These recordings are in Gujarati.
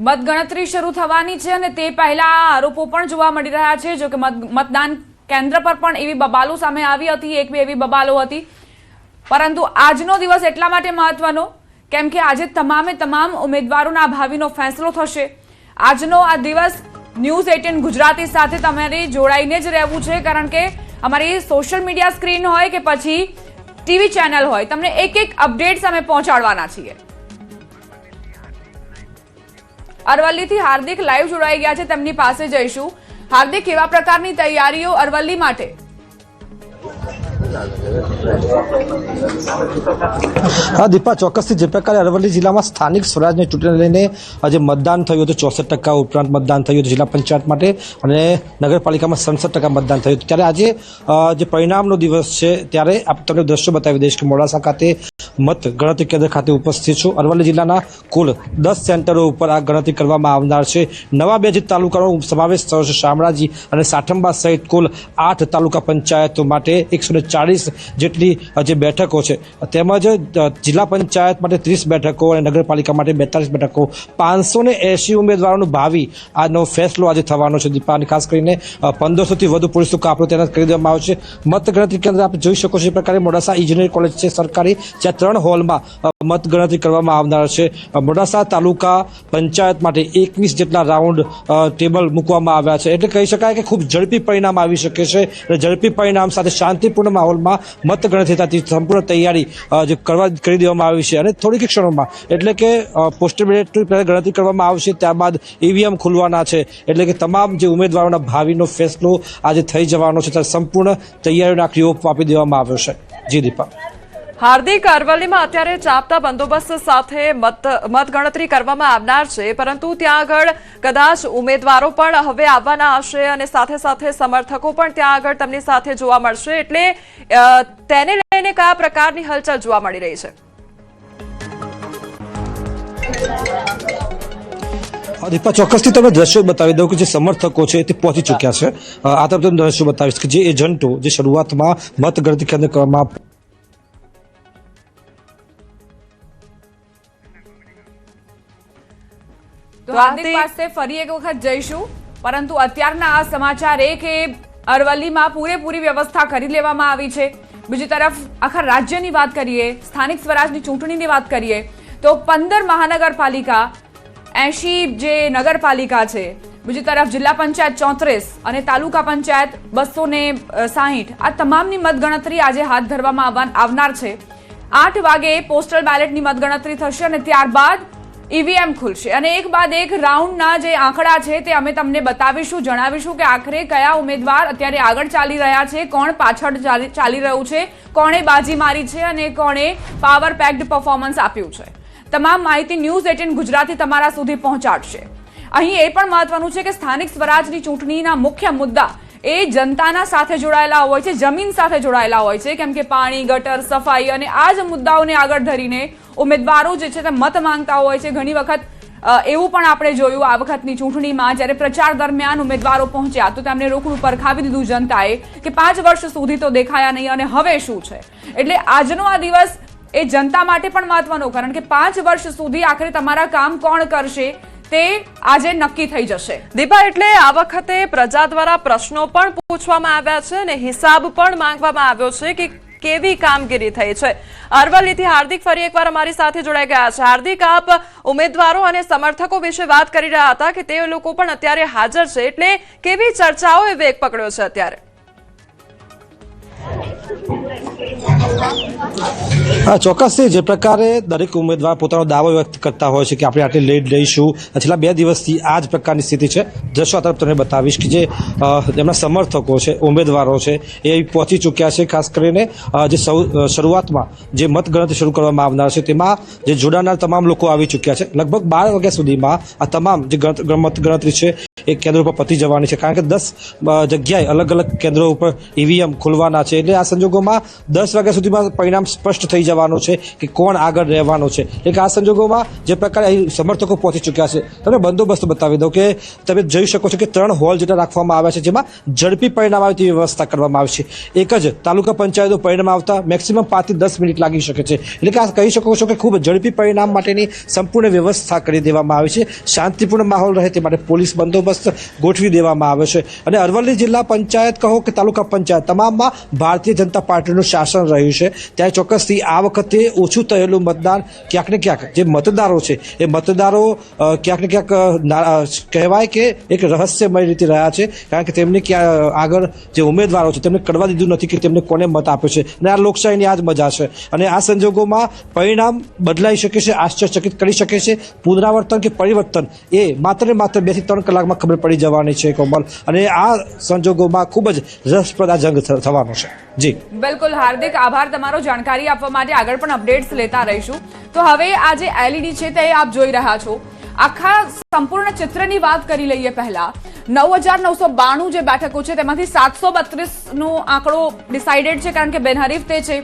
મતગણતરી શરૂ થવાની છે અને તે પહેલા આરોપો પણ જોવા મળી રહ્યા છે। જો કે મતદાન કેન્દ્ર પર પણ એવી બબાલો સામે આવી હતી, એક બે એવી બબાલો હતી, પરંતુ આજનો દિવસ એટલા માટે મહત્વનો કેમ કે આજે તમામે તમામ ઉમેદવારોના ભાવિનો ફેસલો થશે। આજનો આ દિવસ ન્યૂઝ 18 ગુજરાતી સાથે તમારે જોડાઈને જ રહેવું છે, કારણ કે અમારી સોશિયલ મીડિયા સ્ક્રીન હોય કે પછી ટીવી ચેનલ હોય, તમને એક એક અપડેટ્સ અમે પહોંચાડવાના છીએ। અરવલ્લીથી હાર્દિક લાઈવ જોડાઈ ગયા છે, તેમની પાસે જઈશું। હાર્દિક, કેવા પ્રકારની તૈયારીઓ અરવલ્લી માટે? હા દીપા, ચોક્કસથી જે પ્રકારે અરવલ્લી જિલ્લામાં સ્થાનિક સ્વરાજની ચૂંટણી લઈને આજે મતદાન થયું હતું, 64% ઉપરાંત મતદાન થયું હતું જિલ્લા પંચાયત માટે, અને નગરપાલિકામાં 67% મતદાન થયું હતું। ત્યારે આજે જે પરિણામનો દિવસ છે ત્યારે તમને દ્રશ્યો બતાવી દઈશ કે મોડાસા ખાતે મત ગણતરી કેન્દ્ર ખાતે ઉપસ્થિત છું। અરવલ્લી જિલ્લાના કુલ 10 સેન્ટરો ઉપર આ ગણતરી કરવામાં આવનાર છે। નવા 2 તાલુકાનો સમાવેશ થયો છે, શામળાજી અને સાઠંબા સહિત કુલ 8 તાલુકા પંચાયતો માટે 140 જેટલી જે બેઠકો છે, તેમજ જિલ્લા પંચાયત માટે 30 બેઠકો અને નગરપાલિકા માટે 42 બેઠકો, 580 ઉમેદવારોનું ભાવિ આનો ફેસલો આજે થવાનો છે દીપા। અને ખાસ કરીને 1500થી વધુ પોલીસ કાફલો તૈનાત કરી દેવામાં આવ્યો છે। મતગણતરી કેન્દ્ર આપ જોઈ શકો છો એ પ્રકારે મોડાસા ઇજનેરી કોલેજ છે સરકારી, જ્યાં 3 હોલમાં મતગણતરી કરવામાં આવનાર છે। મોડાસા તાલુકા પંચાયત માટે 21 જેટલા રાઉન્ડ ટેબલ મૂકવામાં આવ્યા છે, એટલે કહી શકાય કે ખૂબ ઝડપી પરિણામ આવી શકે છે। અને ઝડપી પરિણામ સાથે શાંતિપૂર્ણ માહોલમાં મતગણતરી થતી સંપૂર્ણ તૈયારી કરી દેવામાં આવી છે। અને થોડીક ક્ષણોમાં એટલે કે પોસ્ટલ બેલેટની ગણતરી કરવામાં આવશે, ત્યારબાદ ઈવીએમ ખુલવાના છે, એટલે કે તમામ જે ઉમેદવારોના ભાવિનો ફેસલો આજે થઈ જવાનો છે, ત્યારે સંપૂર્ણ તૈયારીનો આખરી ઓપ આપી દેવામાં આવ્યો છે। જી દીપા। હાર્દિક, અરવલ્લીમાં અત્યારે ચાંપતા બંદોબસ્ત સાથે મતગણતરી કરવામાં આવનાર છે, પરંતુ ત્યાં આગળ કદાચ ઉમેદવારો પણ હવે આવવાના હશે અને સાથે સાથે સમર્થકો પણ ત્યાં આગળ તેમની સાથે જોવા મળશે, એટલે તેને લઈને કયા પ્રકારની હલચલ જોવા મળી રહી છે? દીપા, ચોક્કસથી તમને દ્રશ્યો બતાવી દઉં કે જે સમર્થકો છે તે પહોંચી ચૂક્યા છે। આ તરફ તમને દ્રશ્યો બતાવીશ કે જે એજન્ટો જે શરૂઆતમાં મતગણતરી કેન્દ્ર કરવામાં તો હાર્દિક પાસે ફરી એક વખત જઈશું, પરંતુ અત્યારના આ સમાચાર એ કે અરવલ્લીમાં પૂરેપૂરી વ્યવસ્થા કરી લેવામાં આવી છે। બીજી તરફ આખા રાજ્યની વાત કરીએ, સ્થાનિક સ્વરાજની ચૂંટણીની વાત કરીએ તો 15 મહાનગરપાલિકા, 80 જે નગરપાલિકા છે, બીજી તરફ જિલ્લા પંચાયત 34 અને તાલુકા પંચાયત 260, આ તમામની મતગણતરી આજે હાથ ધરવામાં આવનાર છે। 8 વાગે પોસ્ટલ બેલેટની મતગણતરી થશે અને ત્યારબાદ ઈવીએમ ખુલશે અને એક બાદ એક રાઉન્ડના જે આંકડા છે તે અમે તમને બતાવીશું, જણાવીશું કે આખરે કયા ઉમેદવાર અત્યારે આગળ ચાલી રહ્યા છે, કોણ પાછળ ચાલી રહ્યું છે, કોણે બાજી મારી છે અને કોણે પાવર પેક્ડ પરફોર્મન્સ આપ્યું છે। તમામ માહિતી ન્યૂઝ 18 ગુજરાતી તમારા સુધી પહોંચાડશે। અહીં એ પણ મહત્વનું છે કે સ્થાનિક સ્વરાજની ચૂંટણીના મુખ્ય મુદ્દા એ જનતાના સાથે જોડાયેલા હોય છે, જમીન સાથે જોડાયેલા હોય છે, કેમ કે પાણી, ગટર, સફાઈ અને આ જ મુદ્દાઓને આગળ ધરીને ઉમેદવારો જે છે તે મત માંગતા હોય છે। ઘણી વખત એવું પણ આપણે જોયું આ વખતની ચૂંટણીમાં, જ્યારે પ્રચાર દરમિયાન ઉમેદવારો પહોંચ્યા તો તેમને રોકડું પરખાવી દીધું જનતાએ કે 5 વર્ષ સુધી તો દેખાયા નહીં અને હવે શું છે। એટલે આજનો આ દિવસ એ જનતા માટે પણ મહત્વનો, કારણ કે 5 વર્ષ સુધી આખરે તમારા કામ કોણ કરશે તે આજે નક્કી થઈ જશે। દીપા, એટલે આ વખતે પ્રજા દ્વારા પ્રશ્નો પણ પૂછવામાં આવ્યા છે અને હિસાબ પણ માંગવામાં આવ્યો છે કે કેવી કામગીરી થઈ છે। અરવલ્લીથી હાર્દિક ફરી એકવાર અમારી સાથે જોડાઈ ગયા છે। હાર્દિક, આપ ઉમેદવારો અને સમર્થકો વિશે વાત કરી રહ્યા હતા કે તે લોકો પણ અત્યારે હાજર છે, એટલે કેવી ચર્ચાઓએ વેગ પકડ્યો છે અત્યારે? હા, ચોક્કસથી જે પ્રકારે દરેક ઉમેદવાર પોતાનો દાવો વ્યક્ત કરતા હોય છે કે આપણે આટલી લીડ લઈશું, છેલ્લા 2 દિવસથી આ જ પ્રકારની સ્થિતિ છે। દ્રશ્યો તરફ તમને બતાવીશ કે જે એમના સમર્થકો છે, ઉમેદવારો છે, એ પહોંચી ચૂક્યા છે। ખાસ કરીને જે શરૂઆતમાં જે મતગણતરી શરૂ કરવામાં આવનાર છે તેમાં જે જોડાનાર તમામ લોકો આવી ચૂક્યા છે। લગભગ 12 વાગ્યા સુધીમાં આ તમામ જે મતગણતરી છે એ કેન્દ્રો પર પતી જવાની છે, કારણ કે 10 જગ્યાએ અલગ અલગ કેન્દ્રો ઉપર ઈવીએમ ખોલવાના છે. એટલે આ સંજોગોમાં 10 વાગ્યા સુધીમાં પરિણામ સ્પષ્ટ થઈ જવાનું છે કે કોણ આગળ રહેવાનું છે. એટલે આ સંજોગોમાં જે પ્રકારે અહીં સમર્થકો પહોંચી ચૂક્યા છે, તમે બંદોબસ્ત બતાવી દો કે તમે જોઈ શકો છો કે 3 હોલ જેટલા રાખવામાં આવ્યા છે, જેમાં ઝડપી પરિણામ આવે તેવી વ્યવસ્થા કરવામાં આવી છે. એક જ તાલુકા પંચાયતનું પરિણામ આવતા મેક્સિમમ 5 થી 10 મિનિટ લાગી શકે છે. એટલે કે આ કહી શકો છો કે ખૂબ ઝડપી પરિણામ માટેની સંપૂર્ણ વ્યવસ્થા કરી દેવામાં આવી છે. શાંતિપૂર્ણ માહોલ રહે તે માટે પોલીસ બંદોબસ્ત ગોઠવી દેવામાં આવ્યો છે. અને અરવલ્લી જિલ્લા પંચાયત કહો કે તાલુકા પંચાયત તમામમાં ભારતીય જનતા પાર્ટીનું શાસન રહ્યું છે. ત્યારે ચોક્કસથી આ વખતે ઓછું થયેલું મતદાન ક્યાંક ને ક્યાંક જે મતદારો છે એ મતદારો ક્યાંક ને ક્યાંક કહેવાય કે એક રહસ્યમય રીતે રહ્યા છે, કારણ કે તેમને આગળ જે ઉમેદવારો છે તેમને કરવા દીધું નથી કે તેમને કોને મત આપ્યો છે. અને આ લોકશાહીની આ જ મજા છે. અને આ સંજોગોમાં પરિણામ બદલાઈ શકે છે, આશ્ચર્યચકિત કરી શકે છે. પુનરાવર્તન કે પરિવર્તન એ માત્ર ને માત્ર 2 થી 3 કલાકમાં ખબર પડી જવાની છે કોમલ. અને આ સંજોગોમાં ખૂબ જ રસપ્રદ આ જંગ થવાનો છે. જી બિલકુલ હાર્દિક, આભાર તમારો જાણકારી આપવા માટે. આગળ પણ અપડેટ્સ લેતા રહીશું. તો હવે આ જે એલઈડી છે તે આપ જોઈ રહ્યા છો. આખા સંપૂર્ણ ચિત્રની વાત કરી લઈએ. પહેલા 9,992 જે બેઠકો છે તેમાંથી 732 નો આંકડો ડિસાઇડેડ છે, કારણ કે બિનહરીફ તે છે.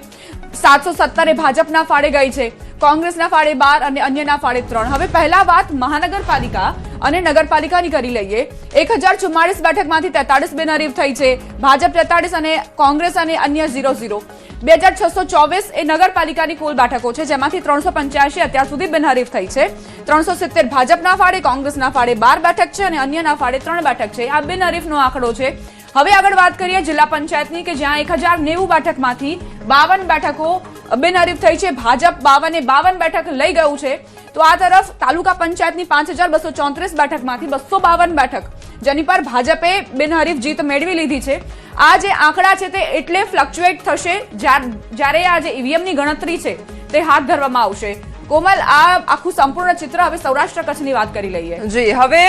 717 એ ભાજપના ફાળે ગઈ છે, કોંગ્રેસના ફાળે 12 અને અન્યના ફાળે 3. હવે પહેલા વાત મહાનગરપાલિકા અને નગરપાલિકાની કરી લઈએ. 1044 બેઠકમાંથી 43 બિનહરીફ થઈ છે, ભાજપ 43 અને કોંગ્રેસ અને અન્ય 0-0. 2624 એ નગરપાલિકાની કુલ બેઠકો છે, જેમાંથી 385 અત્યાર સુધી બિનહરીફ થઈ છે. 370 ભાજપના ફાળે, કોંગ્રેસના ફાળે 12 બેઠક છે અને અન્યના ફાળે 3 બેઠક છે. આ બિનહરીફનો આંકડો છે. હવે આગળ વાત કરીએ જિલ્લા પંચાયતની, કે જ્યાં 1090 બેઠકમાંથી 52 બેઠકો બિનહરીફ થઈ છે. ભાજપ 52 બેઠક લઈ ગયું છે. તો આ તરફ તાલુકા પંચાયતની 5234 બેઠકમાંથી 252 બેઠક જેની પર ભાજપે બિનહરીફ જીત મેળવી લીધી છે. આ જે આંકડા છે તે એટલે ફ્લક્ચ્યુએટ થશે જ્યારે આ જે ઈવીએમની ગણતરી છે તે હાથ ધરવામાં આવશે. કોમલ, આ આખું સંપૂર્ણ ચિત્ર. હવે સૌરાષ્ટ્ર કચ્છની વાત કરી લઈએ. જી, હવે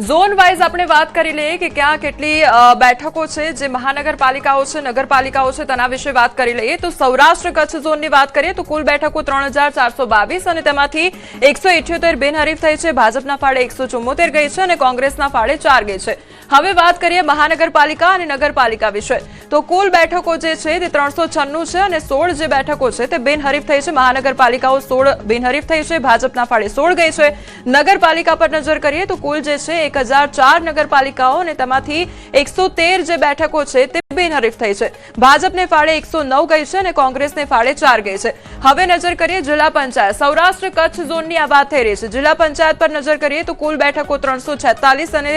ઝોન વાઇઝ આપણે વાત કરી લઈએ કે ક્યાં કેટલી બેઠકો છે, જે મહાનગરપાલિકાઓ છે, નગરપાલિકાઓ છે, તેના વિશે વાત કરી લઈએ. તો સૌરાષ્ટ્ર કચ્છ ઝોનની વાત કરીએ તો કુલ બેઠકો 3422 અને તેમાંથી 178 બિનહરીફ થઈ છે. ભાજપના ફાળે 174 ગઈ છે અને કોંગ્રેસના ફાળે 4 ગઈ છે. હવે વાત કરીએ મહાનગરપાલિકા અને નગરપાલિકા વિશે. તો કુલ બેઠકો જે છે તે 396 છે અને 16 જે બેઠકો છે તે બિનહરીફ થઈ છે. મહાનગરપાલિકાઓ 16 બિનહરીફ થઈ છે, ભાજપના ફાળે 16 ગઈ છે. નગરપાલિકા પર નજર કરીએ તો કુલ જે છે 1004 નગરપાલિકાઓ અને તેમાંથી 113 જે બેઠકો છે તે બિનહરીફ થઈ છે. ભાજપને ફાળે 109 ગઈ છે અને કોંગ્રેસને ફાળે 4 ગઈ છે. હવે નજર કરીએ જિલ્લા પંચાયત સૌરાષ્ટ્ર કચ્છ ઝોનની આ વાત થઈ રહી છે. જિલ્લા પંચાયત પર નજર કરીએ તો કુલ બેઠકો 346 અને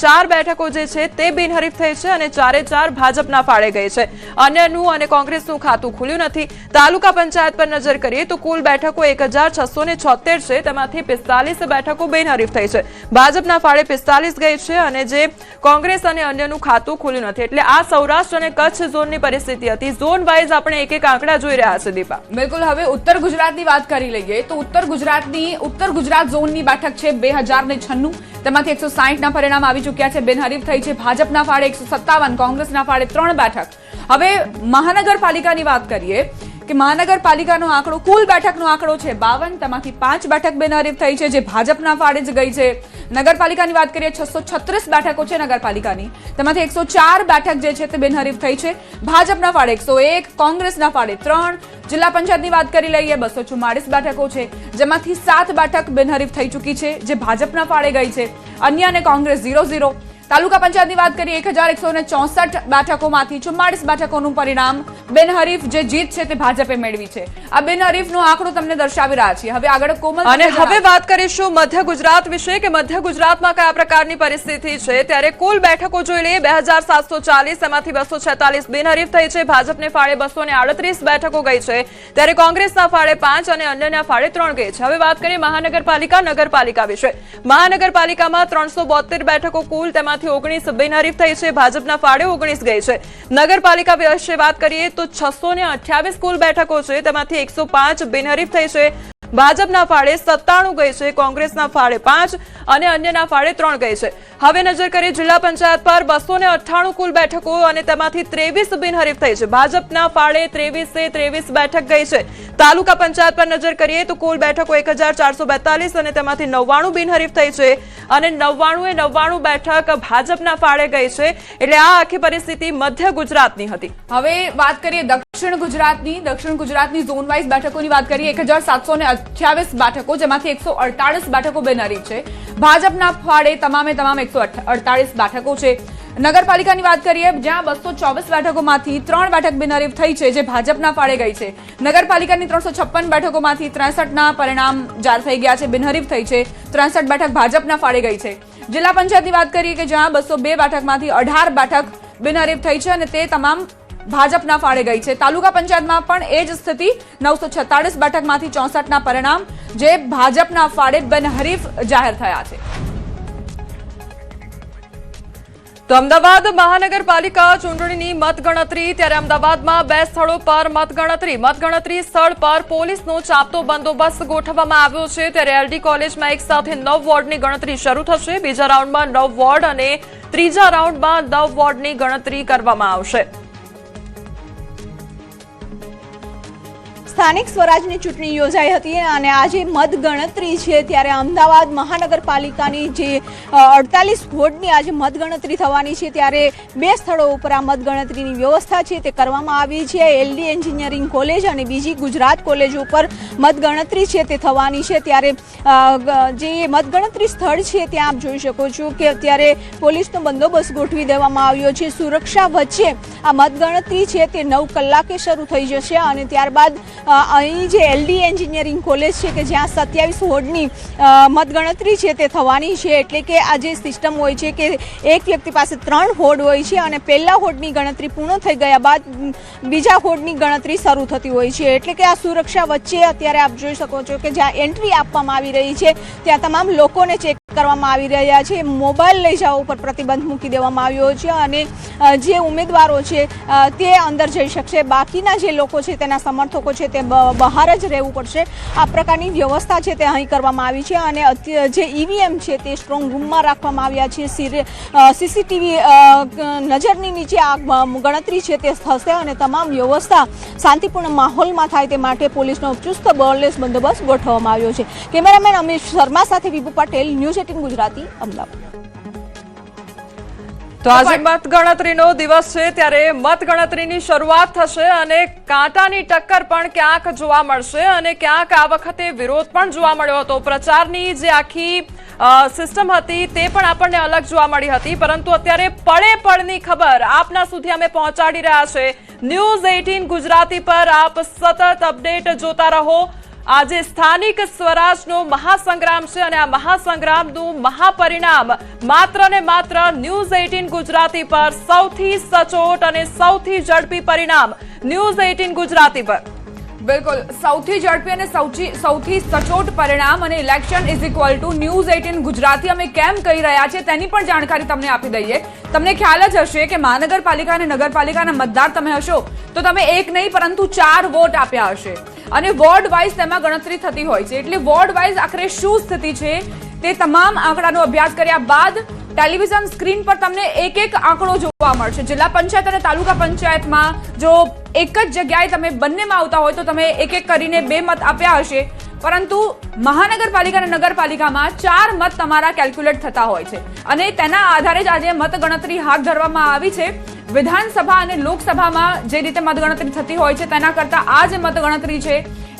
4 બેઠકો જે છે તે બિનહરીફ થઈ છે અને 4 ભાજપના ફાળે ગઈ છે. અન્યનું અને કોંગ્રેસનું ખાતું ખુલ્યું નથી. તાલુકા પંચાયત પર નજર કરીએ તો કુલ બેઠકો 1676 છે, તેમાંથી 45 બેઠકો બિનહરીફ થઈ છે. ભાજપના ફાળે 45 ગઈ છે અને જે કોંગ્રેસ અને અન્યનું ખાતું ખુલ્યું નથી. એટલે આ સૌરાષ્ટ્ર અને કચ્છ ઝોનની પરિસ્થિતિ હતી. ઝોન વાઇઝ આપણે એક આંકડા જોઈ રહ્યા છે. દીપા, બિલકુલ. હવે ઉત્તર ગુજરાતની વાત કરી લઈએ તો ઉત્તર ગુજરાત ઝોનની બેઠક છે 2096, તેમાંથી 160 ના પરિણામ આવી ચૂક્યા છે, બિનહરીફ થઈ છે. ભાજપના ફાળે 157, કોંગ્રેસના ફાળે 3 બેઠક. હવે મહાનગરપાલિકાની વાત કરીએ કે મહાનગરપાલિકાનો આંકડો, કુલ બેઠકનો આંકડો છે 52, તેમાંથી 5 બેઠક બિનહરીફ થઈ છે, જે ભાજપના ફાળે જ ગઈ છે. નગરપાલિકાની વાત કરીએ 636 બેઠકો છે નગરપાલિકાની, તેમાંથી 104 બેઠક જે છે તે બિનહરીફ થઈ છે. ભાજપના ફાળે 101, કોંગ્રેસના ફાળે 3. જિલ્લા પંચાયતની વાત કરી લઈએ 244 બેઠકો છે, જેમાંથી 7 બેઠક બિનહરીફ થઈ ચૂકી છે, જે ભાજપના ફાળે ગઈ છે. અન્ય અને કોંગ્રેસ 0-0. તાલુકા પંચાયતની વાત કરીએ 1164 બેઠકોમાંથી 44 બેઠકોનું પરિણામ બિનહરીફ જે જીત છે તે ભાજપે મેળવી છે. આ બિનહરીફનો આંકડો તમને દર્શાવી રહ્યા છીએ. હવે આગળ કોમલ, અને હવે વાત કરીશું મધ્ય ગુજરાત વિશે કે મધ્ય ગુજરાતમાં કયા પ્રકારની પરિસ્થિતિ છે. ત્યારે કુલ બેઠકો જોઈ લઈએ 2740, તેમાંથી 246 બિનહરીફ થઈ છે. ભાજપને ફાળે 238 બેઠકો ગઈ છે, ત્યારે કોંગ્રેસના ફાળે 5 અને અન્યના ફાળે 3 ગઈ છે. હવે વાત કરીએ મહાનગરપાલિકા નગરપાલિકા વિશે. મહાનગરપાલિકામાં 372 બેઠકો કુલ, તેમાં 19 બિનહરીફ થઈ છે. ભાજપના ફાળે 19 ગઈ છે. નગરપાલિકા વિશે વાત કરીએ તો 628 કુલ બેઠકો છે, તેમાંથી 105 બિનહરીફ થઈ છે. ભાજપના ફાળે 97 ગઈ છે, કોંગ્રેસના ફાળે 5 અને અન્યના ફાળે 3 ગઈ છે. હવે નજર કરીએ જિલ્લા પંચાયત પર 298 કુલ બેઠકો અને તેમાંથી 23 બિનહરીફ થઈ છે. ભાજપના ફાળે 23 બેઠક ગઈ છે. તાલુકા પંચાયત પર નજર કરીએ તો કુલ બેઠકો 1442 અને તેમાંથી 99 બિનહરીફ થઈ છે અને 99 બેઠક ભાજપના ફાળે ગઈ છે. એટલે આ આખી પરિસ્થિતિ મધ્ય ગુજરાતની હતી. હવે વાત કરીએ દક્ષિણ ગુજરાતની ઝોન વાઇઝ બેઠકોની વાત કરીએ. 1728 બેઠકો, જેમાંથી 148 બેઠકો બિનહરીફ છે. ભાજપના ફાળે તમામે તમામ 148 બેઠકો છે. નગરપાલિકાની વાત કરીએ, જ્યાં 224 બેઠકોમાંથી 3 બેઠક બિનહરીફ થઈ છે, જે ભાજપના ફાળે ગઈ છે. નગરપાલિકાની 356 બેઠકોમાંથી 63ના પરિણામ જાહેર થઈ ગયા છે, બિનહરીફ થઈ છે. 63 બેઠક ભાજપના ફાળે ગઈ છે. જિલ્લા પંચાયતની વાત કરીએ કે જ્યાં 202 બેઠકમાંથી 18 બેઠક બિનહરીફ થઈ છે અને તે તમામ ભાજપના ફાળે ગઈ છે. તાલુકા પંચાયતમાં પણ એ જ સ્થિતિ, 946 બેઠકમાંથી 64ના પરિણામ જે ભાજપના ફાળે બિનહરીફ જાહેર થયા છે. તો અમદાવાદ મહાનગરપાલિકા ચૂંટણીની મતગણતરી, ત્યારે અમદાવાદમાં 2 સ્થળો પર મતગણતરી સ્થળ પર પોલીસનો ચાંપતો બંદોબસ્ત ગોઠવવામાં આવ્યો છે. ત્યારે એલડી કોલેજમાં એક સાથે 9 વોર્ડની ગણતરી શરૂ થશે. બીજા રાઉન્ડમાં 9 વોર્ડ અને ત્રીજા રાઉન્ડમાં 9 વોર્ડની ગણતરી કરવામાં આવશે. સ્થાનિક સ્વરાજની ચૂંટણી યોજાઈ હતી અને આજે મતગણતરી છે. ત્યારે અમદાવાદ મહાનગરપાલિકાની જે 48 વોર્ડની આજે મતગણતરી થવાની છે, ત્યારે 2 સ્થળો ઉપર આ મતગણતરીની વ્યવસ્થા છે તે કરવામાં આવી છે. એલડી એન્જિનિયરિંગ કોલેજ અને બીજી ગુજરાત કોલેજ ઉપર મતગણતરી છે તે થવાની છે. ત્યારે જે મતગણતરી સ્થળ છે ત્યાં આપ જોઈ શકો છો કે અત્યારે પોલીસનો બંદોબસ્ત ગોઠવી દેવામાં આવ્યો છે. સુરક્ષા વચ્ચે આ મતગણતરી છે તે 9 કલાકે શરૂ થઈ જશે અને ત્યારબાદ અહીં જે એલડી એન્જિનિયરિંગ કોલેજ છે કે જ્યાં 27 વોર્ડની મતગણતરી છે તે થવાની છે. એટલે કે આ જે સિસ્ટમ હોય છે કે એક વ્યક્તિ પાસે 3 વોર્ડ હોય છે અને પહેલા વોર્ડની ગણતરી પૂર્ણ થઈ ગયા બાદ બીજા વોર્ડની ગણતરી શરૂ થતી હોય છે. એટલે કે આ સુરક્ષા વચ્ચે અત્યારે આપ જોઈ શકો છો કે જ્યાં એન્ટ્રી આપવામાં આવી રહી છે ત્યાં તમામ લોકોને ચેક કરવામાં આવી રહ્યા છે. મોબાઈલ લઈ જવા ઉપર પ્રતિબંધ મૂકી દેવામાં આવ્યો છે અને જે ઉમેદવારો છે તે અંદર જઈ શકશે. બાકીના જે લોકો છે તેના સમર્થકો છે તે બહાર જ રહેવું પડશે. આ પ્રકારની વ્યવસ્થા છે તે અહીં કરવામાં આવી છે અને જે ઈવીએમ છે તે સ્ટ્રોંગ રૂમમાં રાખવામાં આવ્યા છે. સીસીટીવી નજરની નીચે આ ગણતરી છે તે થશે અને તમામ વ્યવસ્થા શાંતિપૂર્ણ માહોલમાં થાય તે માટે પોલીસનો ચુસ્ત બોર્ડલેસ બંદોબસ્ત ગોઠવવામાં આવ્યો છે. કેમેરામેન અમિત શર્મા સાથે વિભુ પટેલ, ન્યૂઝ 18 ગુજરાતી, અમદાવાદ. તો આજે મતગણતરીનો દિવસ છે, ત્યારે મતગણતરીની શરૂઆત થશે અને કાંટાની ટક્કર પણ ક્યાંક જોવા મળશે અને ક્યાંક આ વખતે વિરોધ પણ જોવા મળ્યો હતો. પ્રચારની જે આખી સિસ્ટમ હતી તે પણ આપણને અલગ જોવા મળી હતી, પરંતુ અત્યારે પળે પળની ખબર આપના સુધી અમે પહોંચાડી રહ્યા છે. ન્યૂઝ 18 ગુજરાતી પર આપ સતત અપડેટ જોતા રહો. આજે સ્થાનિક સ્વરાજનો મહાસંગ્રામ છે અને આ મહાસંગ્રામનું મહાપરિણામ માત્ર ને માત્ર ન્યૂઝ 18 ગુજરાતી પર, સૌથી સચોટ અને સૌથી ઝડપી પરિણામ ન્યૂઝ 18 ગુજરાતી પર. બિલકુલ, સૌથી ઝડપી અને સૌથી સચોટ પરિણામ અને election is equal to news 18 Gujarati અમે કેમ કહી રહ્યા છે તેની પણ જાણકારી તમને આપી દઈએ. તમને ખ્યાલ જ હશે કે મહાનગરપાલિકા અને નગરપાલિકાના મતદાર તમે હશો તો તમે એક નહીં પરંતુ 4 વોટ આપ્યા હશે અને વોર્ડ વાઇઝ તેમાં ગણતરી થતી હોય છે. એટલે વોર્ડ વાઇઝ આખરે શું સ્થિતિ છે તે તમામ આંકડાનો અભ્યાસ કર્યા બાદ ટેલિવિઝન સ્ક્રીન પર તમને એક આંકડો જોવા મળશે. જિલ્લા પંચાયત અને તાલુકા પંચાયતમાં જો એક જ જગ્યાએ તમે બંનેમાં આવતા હોય તો તમે એક કરીને 2 મત આપ્યા હશે, પરંતુ મહાનગરપાલિકા અને નગરપાલિકામાં 4 મત તમારા કેલ્ક્યુલેટ થતા હોય છે અને તેના આધારે જ આજે મતગણતરી હાથ ધરવામાં આવી છે. વિધાનસભા અને લોકસભામાં જે રીતે મતગણતરી થતી હોય છે તેના કરતાં આ જે મતગણતરી છે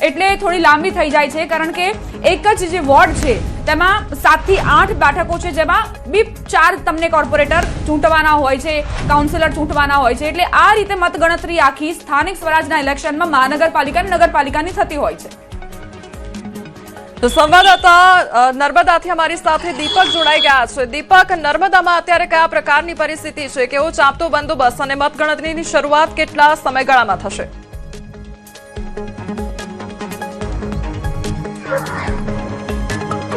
એટલે થોડી લાંબી થઈ જાય છે, કારણ કે એક જ જે વોર્ડ છે તેમાં 7 થી 8 બેઠકો છે, જેમાં બી 4 તમને કોર્પોરેટર ચૂંટવાના હોય છે, કાઉન્સિલર ચૂંટવાના હોય છે. એટલે આ રીતે મતગણતરી આખી સ્થાનિક સ્વરાજના ઇલેક્શનમાં મહાનગરપાલિકા અને નગરપાલિકાની થતી હોય છે. તો સંવાદદાતા નર્મદાથી અમારી સાથે દીપક જોડાઈ ગયા છે. દીપક, નર્મદામાં અત્યારે કયા પ્રકારની પરિસ્થિતિ છે? કેવો ચાંપતો બંદોબસ્ત અને મતગણતરીની શરૂઆત કેટલા સમયગાળામાં થશે?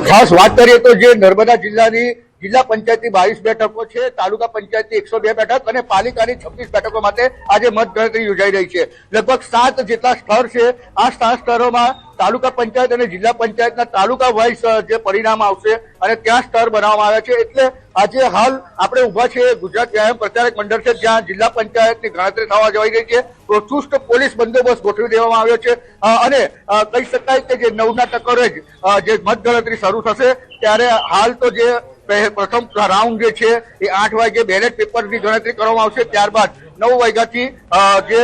ખાસ વાત કરીએ તો જે નર્મદા જિલ્લાની જિલ્લા પંચાયતની 22 બેઠકો છે, તાલુકા પંચાયતની 102 બેઠક અને પાલિકાની 26 બેઠકો માટે આજે મતગણતરી યોજાઈ રહી છે. લગભગ 7 જેટલા સ્તર છે. આ 7 સ્તરોમાં તાલુકા પંચાયત અને જિલ્લા પંચાયતના તાલુકા વાઇઝ જે પરિણામ આવશે અને ત્યાં સ્તર બનાવવામાં આવ્યા છે. એટલે આજે હાલ આપણે ઉભા છે ગુજરાત વ્યાયામ પ્રચારક મંડળ છે, જ્યાં જિલ્લા પંચાયતની ગણતરી થવા જઈ રહી છે. ચુસ્ત પોલીસ બંદોબસ્ત ગોઠવી દેવામાં આવ્યો છે અને કહી શકાય કે જે 9ના ટકોરે જે મતગણતરી શરૂ થશે ત્યારે હાલ તો જે પ્રથમ રાઉન્ડ જે છે એ 8 વાગે બેલેટ પેપરની ગણતરી કરવામાં આવશે. ત્યારબાદ 9 વાગ્યાથી જે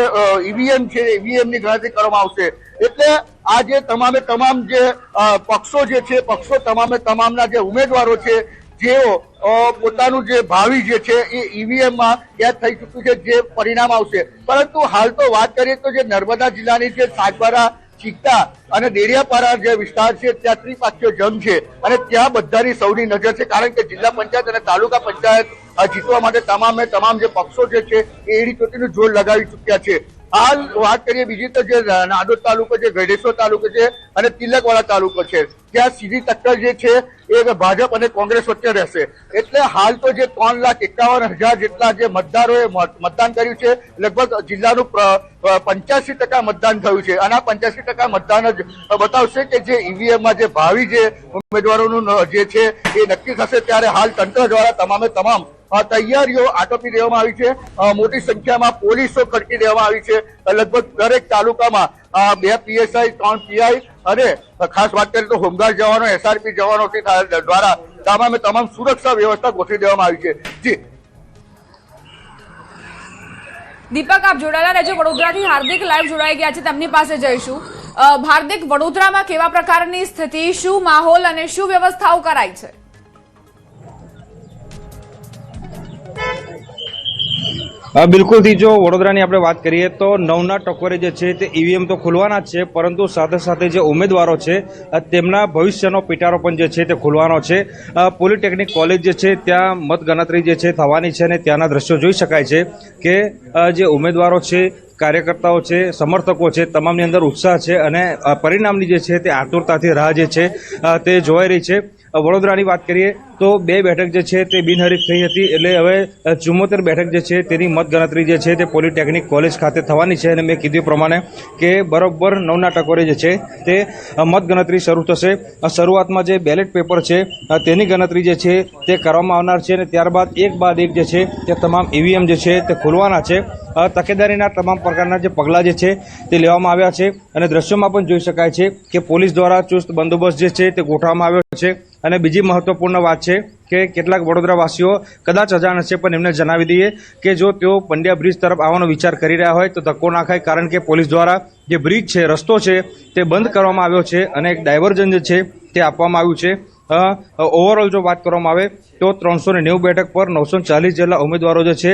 ઈવીએમ છે ઈવીએમ ની ગણતરી કરવામાં આવશે. એટલે આ જે તમામે તમામ જે પક્ષો જે છે તમામે તમામના જે ઉમેદવારો છે જેઓ પોતાનું જે ભાવિ જે છે એ ઈવીએમ માં કેદ થઈ ચૂક્યું છે, જે પરિણામ આવશે. પરંતુ હાલ તો વાત કરીએ તો જે નર્મદા જિલ્લાની જે સાગબારા, ચીકતા અને દેડિયાપાડા જે વિસ્તાર છે ત્યાં ત્રિપાક્ષીય જંગ છે અને ત્યાં બધાની સૌની નજર છે, કારણ કે જિલ્લા પંચાયત અને તાલુકા પંચાયત જીતવા માટે તમામે તમામ જે પક્ષો જે છે એ એડી ચોટીનું જોર લગાવી ચૂક્યા છે. હાલ વાત કરીએ બીજી તો જે નાદોદ તાલુકો છે, ગઢેશ્વર તાલુકો છે અને તિલકવાડા તાલુકો છે, ત્યાં સીધી ટક્કર જે છે એ ભાજપ અને કોંગ્રેસ વચ્ચે રહેશે. એટલે હાલ તો જે 3,51,000 જેટલા જે મતદારોએ મતદાન કર્યું છે, લગભગ જિલ્લાનું 85% મતદાન થયું છે અને આ 85% મતદાન જ બતાવશે કે જે ઈવીએમમાં જે ભાવિ જે ઉમેદવારોનું જે છે એ નક્કી થશે. ત્યારે હાલ તંત્ર દ્વારા તમામે તમામ તૈયારીઓ આટોપી દેવામાં આવી છે. મોટી સંખ્યામાં પોલીસો ખડકી દેવામાં આવી છે. લગભગ દરેક તાલુકામાં 2 પીએસઆઈ, 3 પીઆઈ અને ખાસ વાત કરીએ તો હોમગાર્ડ જવાનો, એસઆરપી જવાનો દ્વારા તમામે તમામ સુરક્ષા વ્યવસ્થા ગોઠવી દેવામાં આવી છે. જી દીપક, આપ જોડાયેલા રહેજો. વડોદરાથી હાર્દિક લાઈવ જોડાઈ ગયા છે, તેમની પાસે જઈશું. હાર્દિક, વડોદરામાં કેવા પ્રકારની સ્થિતિ, શું માહોલ અને શું વ્યવસ્થાઓ કરાઈ છે? બિલકુલથી જો વડોદરાની આપણે વાત કરીએ તો 9ના ટકોરે જે છે તે ઈવીએમ તો ખુલવાના જ છે, પરંતુ સાથે સાથે જે ઉમેદવારો છે તેમના ભવિષ્યનો પિટારો પણ જે છે તે ખુલવાનો છે. પોલિટેકનિક કોલેજ જે છે ત્યાં મતગણતરી જે છે થવાની છે અને ત્યાંના દ્રશ્યો જોઈ શકાય છે કે જે ઉમેદવારો છે, કાર્યકર્તાઓ છે, સમર્થકો છે, તમામની અંદર ઉત્સાહ છે અને પરિણામની જે છે તે આતુરતાથી રાહ જે છે તે જોવાઈ રહી છે. વડોદરાની વાત કરીએ તો 2 બેઠક જે છે તે બિનહરીફ થઈ હતી, એટલે હવે 74 બેઠક જે છે તેની મતગણતરી જે છે તે પોલિટેકનિક કોલેજ ખાતે થવાની છે અને મેં કીધું પ્રમાણે કે બરોબર 9ના ટકોરે જે છે તે મતગણતરી શરૂ થશે. શરૂઆતમાં જે બેલેટ પેપર છે તેની ગણતરી જે છે તે કરવામાં આવનાર છે અને ત્યારબાદ એક બાદ એક જે છે તે તમામ ઈવીએમ જે છે તે ખોલવાના છે. તકેદારીના તમામ પ્રકારના જે પગલાં જે છે તે લેવામાં આવ્યા છે અને દ્રશ્યોમાં પણ જોઈ શકાય છે કે પોલીસ દ્વારા ચુસ્ત બંદોબસ્ત જે છે તે ગોઠવવામાં આવ્યો છે. અને બીજી મહત્વપૂર્ણ વાત છે કે કેટલાક વડોદરાવાસીઓ કદાચ અજાણ છે, પણ એમને જણાવી દઈએ કે જો તેઓ પંડ્યા બ્રિજ તરફ આવવાનો વિચાર કરી રહ્યા હોય તો ધક્કો ના ખાય, કારણ કે પોલીસ દ્વારા જે બ્રિજ છે, રસ્તો છે તે બંધ કરવામાં આવ્યો છે અને એક ડાયવર્ઝન જે છે તે આપવામાં આવ્યું છે. ઓવરઓલ જો વાત કરવામાં આવે તો 390 બેઠક પર 940 જેટલા ઉમેદવારો જે છે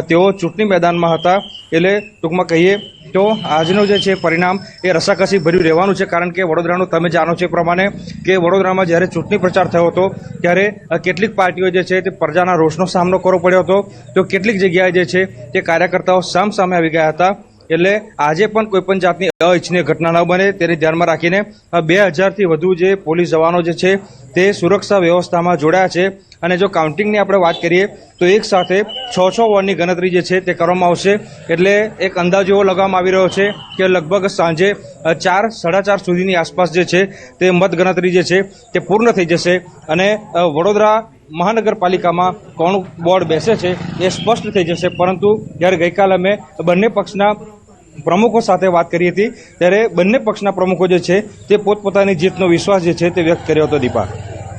તેઓ ચૂંટણી મેદાનમાં હતા. એટલે ટૂંકમાં કહીએ તો આજનું જે છે પરિણામ એ રસાકસી ભર્યું રહેવાનું છે, કારણ કે વડોદરાનું તમે જાણો છો એ પ્રમાણે કે વડોદરામાં જ્યારે ચૂંટણી પ્રચાર થયો હતો ત્યારે કેટલીક પાર્ટીઓ જે છે તે પ્રજાના રોષનો સામનો કરવો પડ્યો હતો, તો કેટલીક જગ્યાએ જે છે તે કાર્યકર્તાઓ સામે આવી ગયા હતા. એટલે આજે પણ કોઈપણ જાતની અનિચ્છનીય ઘટના ન બને તેને ધ્યાનમાં રાખીને 2000થી વધુ જે પોલીસ જવાનો જે છે તે સુરક્ષા વ્યવસ્થામાં જોડાયા છે. અને જો કાઉન્ટિંગની આપણે વાત કરીએ તો એક સાથે 6 વોર્ડની ગણતરી જે છે તે કરવામાં આવશે. એટલે એક અંદાજ એવો લગાવવામાં આવી રહ્યો છે કે લગભગ સાંજે 4-4:30 સુધીની આસપાસ જે છે તે મતગણતરી જે છે તે પૂર્ણ થઈ જશે અને વડોદરા મહાનગરપાલિકામાં કોણ બોર્ડ બેસે છે એ સ્પષ્ટ થઈ જશે. પરંતુ જ્યારે ગઈકાલે અમે બંને પક્ષના પ્રમુખો સાથે વાત કરી હતી ત્યારે બંને પક્ષના પ્રમુખો જે છે તે પોતપોતાની જીતનો વિશ્વાસ જે છે તે વ્યક્ત કર્યો હતો. દીપા,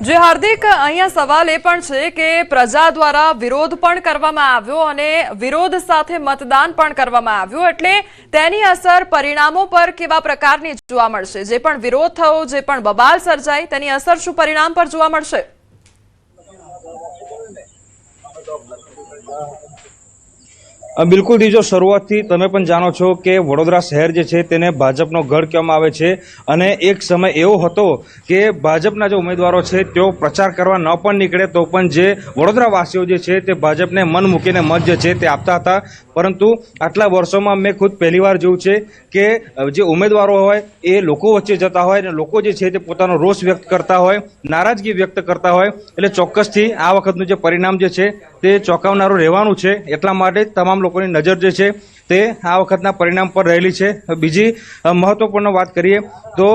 જે હાર્દિક, અહીંયા સવાલ એ પણ છે કે પ્રજા દ્વારા વિરોધ પણ કરવામાં આવ્યો અને વિરોધ સાથે મતદાન પણ કરવામાં આવ્યું, એટલે તેની અસર પરિણામો પર કેવા પ્રકારની જોવા મળશે? જે પણ વિરોધ થયો, જે પણ બબાલ સર્જાઈ, તેની અસર શું પરિણામ પર જોવા મળશે? બિલકુલ જો શરૂઆતથી તમે પણ જાણો છો કે વડોદરા શહેર જે છે તેને ભાજપનો ગઢ કહેવામાં આવે છે અને એક સમય એવો હતો કે ભાજપના જે ઉમેદવારો છે તેઓ પ્રચાર કરવા ન પણ નીકળે તો પણ જે વડોદરાવાસીઓ જે છે તે ભાજપને મન મૂકીને મત જે છે તે આપતા હતા, પરંતુ આટલા વર્ષોમાં મેં ખુદ પહેલીવાર જોયું છે કે જે ઉમેદવારો હોય એ લોકો વચ્ચે જતા હોય અને લોકો જે છે તે પોતાનો રોષ વ્યક્ત કરતા હોય, નારાજગી વ્યક્ત કરતા હોય, એટલે ચોક્કસથી આ વખતનું જે પરિણામ જે છે તે ચોંકાવનારું રહેવાનું છે. એટલા માટે તમામ લોકોની નજર જે છે તે આ વખતના પરિણામ પર રહેલી છે. બીજી મહત્વપૂર્ણ વાત કરીએ તો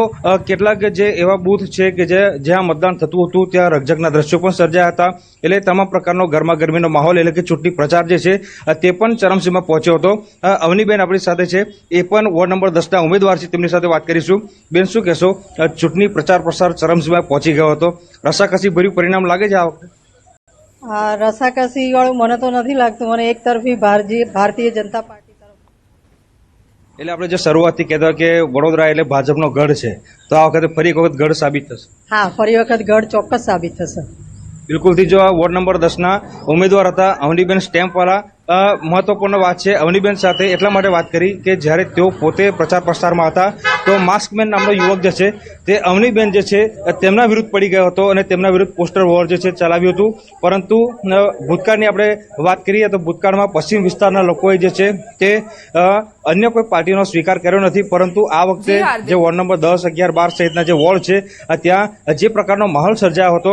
કેટલાક જે એવા બૂથ છે કે જ્યાં મતદાન થતું હતું ત્યાં રકઝકના દ્રશ્યો પણ સર્જાયા હતા. એટલે તમામ પ્રકારનો ગરમાગરમીનો માહોલ એટલે કે ચૂંટણી પ્રચાર જે છે તે પણ ચરમસીમા પહોંચ્યો હતો. અવનીબેન આપણી સાથે છે, એ પણ વોર્ડ નંબર 10ના ઉમેદવાર છે, તેમની સાથે વાત કરીશું. બેન, શું કહેશો? ચૂંટણી પ્રચાર પ્રસાર ચરમસીમા પહોંચી ગયો હતો, રસાકસી ભર્યું પરિણામ લાગે છે આ વખતે? રસાકસી વાળું મને તો નથી લાગતું. મને એક તરફી ભારતીય જનતા પાર્ટી તરફ. એટલે આપણે જે શરૂઆતથી કહેતા કે વડોદરા એટલે ભાજપનો ગઢ છે, તો આ વખતે ફરી એક વખત ગઢ સાબિત થશે? હા, ફરી વખત ગઢ ચોક્કસ સાબિત થશે. બિલકુલથી જો આ વોર્ડ નંબર 10ના ઉમેદવાર હતા અવનીબેન સ્ટેમ્પવાળા. મહત્વપૂર્ણ વાત છે, અવનીબેન સાથે એટલા માટે વાત કરી કે જ્યારે તેઓ પોતે પ્રચાર પ્રસારમાં હતા તો માસ્કમેન નામનો યુવક જે છે તે અવનીબેન જે છે તેમના વિરુદ્ધ પડી ગયો હતો અને તેમના વિરુદ્ધ પોસ્ટર વોર જે છે ચલાવ્યું હતું. પરંતુ ભૂતકાળની આપણે વાત કરીએ તો ભૂતકાળમાં પશ્ચિમ વિસ્તારના લોકોએ જે છે તે અન્ય કોઈ પાર્ટીનો સ્વીકાર કર્યો નથી, પરંતુ આ વખતે જે વોર્ડ નંબર 10, 11, 12 સહિતના જે વોર્ડ છે ત્યાં જે પ્રકારનો માહોલ સર્જાયો હતો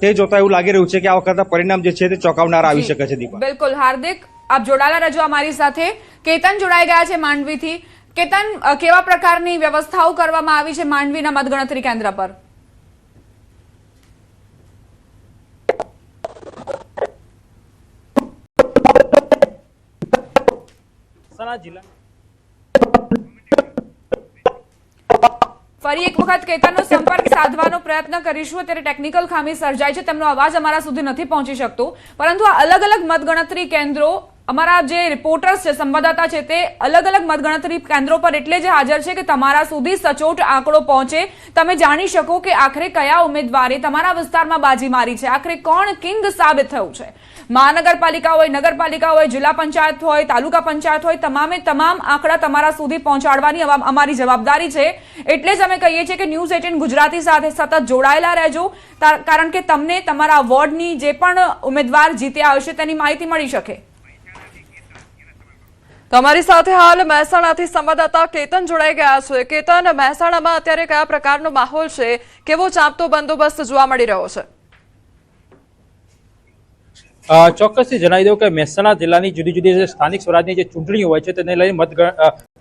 તે જોતા એવું લાગી રહ્યું છે કે આ વખતના પરિણામ જે છે તે ચોંકાવનાર આવી શકે છે. દીપા, બિલકુલ. હાર્દિક, આપ જોડાયેલા રહેજો અમારી સાથે. કેતન જોડાઈ ગયા છે માંડવીથી. કેતન, કેવા પ્રકારની વ્યવસ્થાઓ કરવામાં આવી છે માંડવીના મતગણતરી કેન્દ્ર પર? ફરી એક વખત કેતનનો સંપર્ક સાધવાનો પ્રયત્ન કરીશું. અત્યારે ટેકનિકલ ખામી સર્જાય છે, તેમનો અવાજ અમારા સુધી નથી પહોંચી શકતો. પરંતુ આ અલગ અલગ મતગણતરી કેન્દ્રો, અમારા જે રિપોર્ટર્સ છે, સંવાદદાતા છે, તે અલગ અલગ મતગણતરી કેન્દ્રો પર એટલે જ હાજર છે કે તમારા સુધી સચોટ આંકડો પહોંચે, તમે જાણી શકો કે આખરે કયા ઉમેદવારે તમારા વિસ્તારમાં બાજી મારી છે, આખરે કોણ કિંગ સાબિત થયું છે. મહાનગરપાલિકા હોય, નગરપાલિકા હોય, જિલ્લા પંચાયત હોય, તાલુકા પંચાયત હોય, તમામે તમામ આંકડા તમારા સુધી પહોંચાડવાની અમારી જવાબદારી છે. એટલે જ અમે કહીએ છીએ કે ન્યૂઝ 18 ગુજરાતી સાથે સતત જોડાયેલા રહેજો, કારણ કે તમને તમારા વોર્ડની જે પણ ઉમેદવાર જીત્યા હશે તેની માહિતી મળી શકે. તમારી સાથે હાલ મહેસાણાથી સંવાદદાતા કેતન જોડાઈ ગયા છે. કેતન, મહેસાણામાં અત્યારે કયા પ્રકારનો માહોલ છે, કેવો ચાંપતો બંદોબસ્ત જોવા મળી રહ્યો છે? ચોક્કસથી જણાવી દઉં કે મહેસાણા જિલ્લાની જુદી જુદી જે સ્થાનિક સ્વરાજની જે ચૂંટણીઓ હોય છે તેને લઈને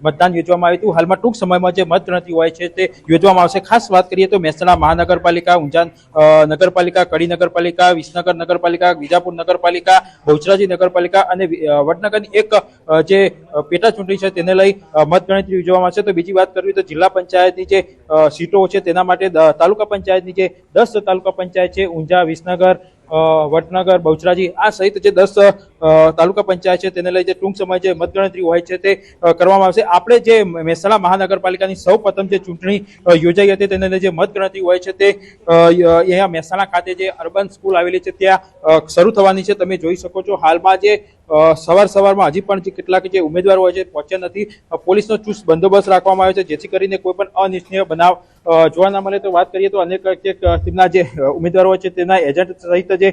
મતદાન યોજવામાં આવ્યું હતું. હાલમાં ટૂંક સમયમાં જે મતગણતરી હોય છે તે યોજવામાં આવશે. ખાસ વાત કરીએ તો મહેસાણા મહાનગરપાલિકા, ઊંઝા નગરપાલિકા, કડી નગરપાલિકા, વિસનગર નગરપાલિકા, વિજાપુર નગરપાલિકા, બહુચરાજી નગરપાલિકા અને વડનગરની એક જે પેટા ચૂંટણી છે તેને લઈ મતગણતરી યોજવામાં આવશે. તો બીજી વાત કરવી તો જિલ્લા પંચાયતની જે સીટો છે તેના માટે તાલુકા પંચાયતની જે 10 તાલુકા પંચાયત છે, ઊંઝા, વિસનગર, વડનગર, બહુચરાજી આ સહિત જે 10 તાલુકા પંચાયત છે તેને લઈ જે ટૂંક સમય જે મતગણતરી હોય છે તે કરવામાં આવશે. આપણે જે મહેસાણા મહાનગરપાલિકાની સૌ પ્રથમ જે ચૂંટણી યોજાઈ હતી તેને લઈ જે મતગણતરી હોય છે તે અહીંયા મહેસાણા ખાતે જે અર્બન સ્કૂલ આવેલી છે ત્યાં શરૂ થવાની છે. તમે જોઈ શકો છો હાલમાં જે સવારમાં હજી પણ કેટલાક જે ઉમેદવારો હોય છે પહોંચ્યા નથી. પોલીસનો ચુસ્ત બંદોબસ્ત રાખવામાં આવ્યો છે જેથી કરીને કોઈ પણ અનિચ્છનીય બનાવ જોવા ના મળે. તો વાત કરીએ તો અનેક તેમના જે ઉમેદવારો હોય છે તેના એજન્ટ સહિત જે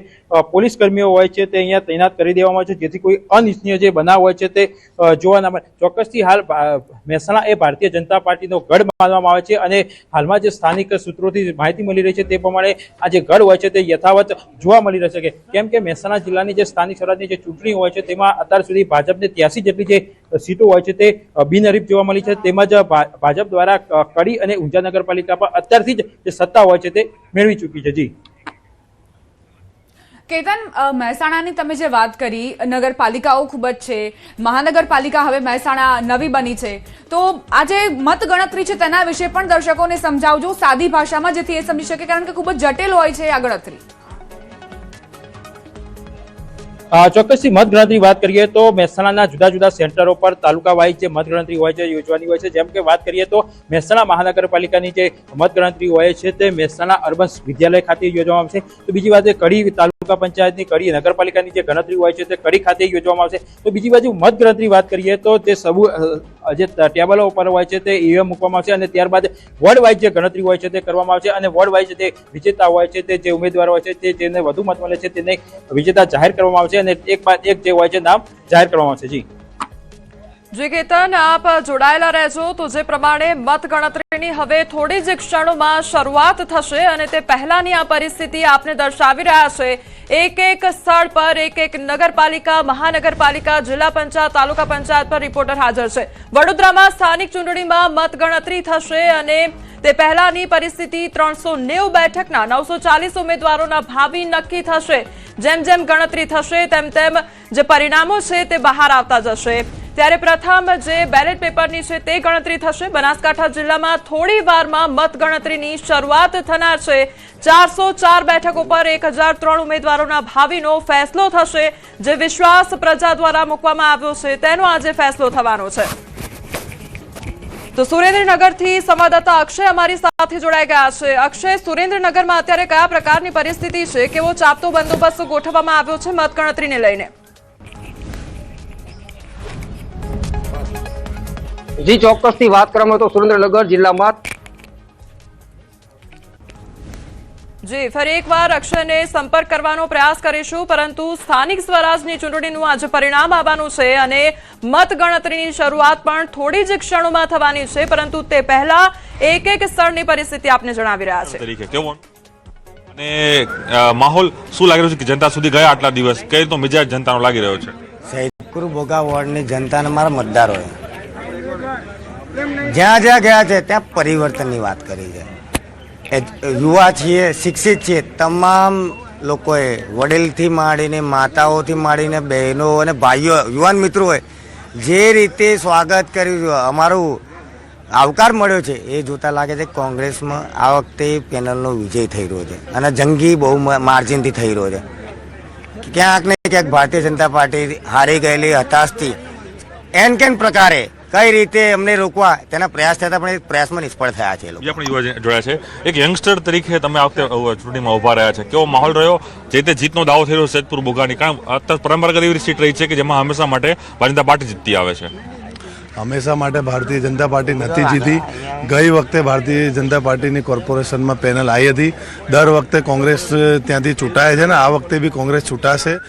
પોલીસ કર્મીઓ હોય છે તે અહીંયા તૈનાત કરી દેવામાં આવે છે જેથી કોઈ અનિચ્છનીય જે બનાવ હોય છે તે જોવા ના મળે. ચોક્કસથી હાલ મહેસાણા એ ભારતીય જનતા પાર્ટીનો ગઢ માનવામાં આવે છે અને હાલમાં જે સ્થાનિક સૂત્રોથી માહિતી મળી રહી છે તે પ્રમાણે આ જે ગઢ હોય છે તે યથાવત જોવા મળી રહેશે. કેમ કે મહેસાણા જિલ્લાની જે સ્થાનિક સ્વરાજની જે ચૂંટણી હોય છે તેમાં અત્યાર સુધી ભાજપને 83 જેટલી જે સીટો હોય છે તે બિનહરીફ જોવા મળી છે. તેમજ ભાજપ દ્વારા કડી અને ઊંઝા નગરપાલિકા પર અત્યારથી જ જે સત્તા હોય છે તે મેળવી ચૂકી છે. જી કેતન, મહેસાણાની તમે જે વાત કરી, નગરપાલિકાઓ ખૂબ જ છે, મહાનગરપાલિકા હવે મહેસાણા નવી બની છે, તો આ જે મતગણતરી છે તેના વિશે પણ દર્શકોને સમજાવજો સાદી ભાષામાં, જેથી એ સમજી શકે, કારણ કે ખૂબ જ જટિલ હોય છે આ ગણતરી. ચોક્કસથી મતગણતરી વાત કરીએ તો મહેસાણાના જુદા જુદા સેન્ટરો પર તાલુકા વાઇઝ જે મતગણતરી હોય છે યોજવાની હોય છે. જેમ કે વાત કરીએ તો મહેસાણા મહાનગરપાલિકાની જે મતગણતરી હોય છે તે મહેસાણા અર્બન વિદ્યાલય ખાતે યોજવામાં આવશે. તો બીજી વાત કડી તાલુકા તાલુકા પંચાયતની કડી નગરપાલિકાની જે ગણતરી હોય છે તે કડી ખાતે યોજવામાં આવશે. તો બીજી બાજુ મતગણતરી વાત કરીએ તો તે જે ટેબલો ઉપર હોય છે તે ઈવીએમ મૂકવામાં આવશે અને ત્યારબાદ વોર્ડ વાઇઝ જે ગણતરી હોય છે તે કરવામાં આવશે અને વોર્ડ વાઇઝ તે વિજેતા હોય છે તે જે ઉમેદવાર હોય છે તે જેને વધુ મત મળે છે તેને વિજેતા જાહેર કરવામાં આવશે અને એક બાદ એક જે હોય છે નામ જાહેર કરવામાં આવશે. જી કેતન, આપ જોડાયેલા રહેજો. તો જે પ્રમાણે મતગણતરીની હવે થોડી જ ક્ષણોમાં શરૂઆત થશે અને તે પહેલાની આ પરિસ્થિતિ આપને દર્શાવી રહ્યા છે. એક એક સ્થળ પર એક એક નગરપાલિકા, મહાનગરપાલિકા, જિલ્લા પંચાયત, તાલુકા પંચાયત પર રિપોર્ટર હાજર છે. વડોદરામાં સ્થાનિક ચૂંટણીમાં મતગણતરી થશે અને તે પહેલાની પરિસ્થિતિ 390 બેઠકના 940 ઉમેદવારોના ભાવિ નક્કી થશે. જેમ જેમ ગણતરી થશે તેમ તેમ જે પરિણામો છે તે બહાર આવતા જશે. ત્યારે પ્રથમ જે બેલેટ પેપરની છે તે ગણતરી થશે. બનાસકાંઠા જિલ્લામાં થોડી વારમાં મતગણતરીની શરૂઆત થનાર છે. 404 બેઠકો પર 1003 ઉમેદવારોના ભાવિનો ફેસલો થશે. જે વિશ્વાસ પ્રજા દ્વારા મૂકવામાં આવ્યો છે તેનો આજે ફેસલો થવાનો છે. તો સુરેન્દ્રનગરથી સંવાદદાતા અક્ષય અમારી સાથે જોડાઈ ગયા છે. અક્ષય, સુરેન્દ્રનગરમાં અત્યારે કયા પ્રકારની પરિસ્થિતિ છે? કેવો ચાપતો બંદોબસ્ત ગોઠવવામાં આવ્યો છે મતગણતરીને લઈને? જી, ચોક્કસથી વાત કરવામાં તો સુરેન્દ્રનગર જિલ્લામાં જી ફરી એકવાર અક્ષયને સંપર્ક કરવાનો પ્રયાસ કરીશું, પરંતુ સ્થાનિક સ્વરાજની ચૂંટણીનું આજે પરિણામ આવવાનું છે અને મતગણતરીની શરૂઆત પણ થોડી જ ક્ષણોમાં થવાની છે. પરંતુ તે પહેલા એક એક સ્થળની પરિસ્થિતિ આપને જણાવી રહ્યા છે. અને માહોલ શું લાગી રહ્યો છે કે જનતા સુધી ગયા આટલા દિવસ કઈ રીતનો મિજાજ જનતાનો લાગી રહ્યો છે? સૈદપુર બોગા વોર્ડની જનતાને મારા મતદારોએ જ્યાં જ્યાં ગયા છે ત્યાં પરિવર્તનની વાત કરી છે. યુવા છીએ, શિક્ષિત છીએ, તમામ લોકોએ વડીલથી માંડીને માતાઓથી માંડીને બહેનો અને ભાઈઓ, યુવાન મિત્રોએ જે રીતે સ્વાગત કર્યું, અમારું આવકાર મળ્યો છે એ જોતા લાગે છે કોંગ્રેસમાં આ વખતે પેનલનો વિજય થઈ રહ્યો છે અને જંગી બહુ માર્જિનથી થઈ રહ્યો છે. ક્યાંક ને ક્યાંક ભારતીય જનતા પાર્ટી હારી ગયેલી હતાશથી એન કેન પ્રકારે કઈ રીતે અમને રોકવા તેના પ્રયાસ થતા પણ પ્રયાસમાં નિષ્ફળ થયા છે. જોયા છે એક યંગસ્ટર તરીકે તમે આ વખતે ચૂંટણીમાં ઉભા રહ્યા છે, કેવો માહોલ રહ્યો? જે તે જીતનો દાવો થઈ રહ્યો સૈદપુર બોગાની, કારણ અત્યારે પરંપરાગત એવી સીટ રહી છે કે જેમાં હંમેશા માટે ભારતીય જનતા પાર્ટી જીતતી આવે છે. હંમેશા માટે ભારતીય જનતા પાર્ટી નથી જીતી. ગઈ વખતે ભારતીય જનતા પાર્ટીની કોર્પોરેશનમાં પેનલ આવી હતી. દર વખતે કોંગ્રેસ ત્યાંથી ચૂંટાય છે ને આ વખતે બી કોંગ્રેસ ચૂંટાશે.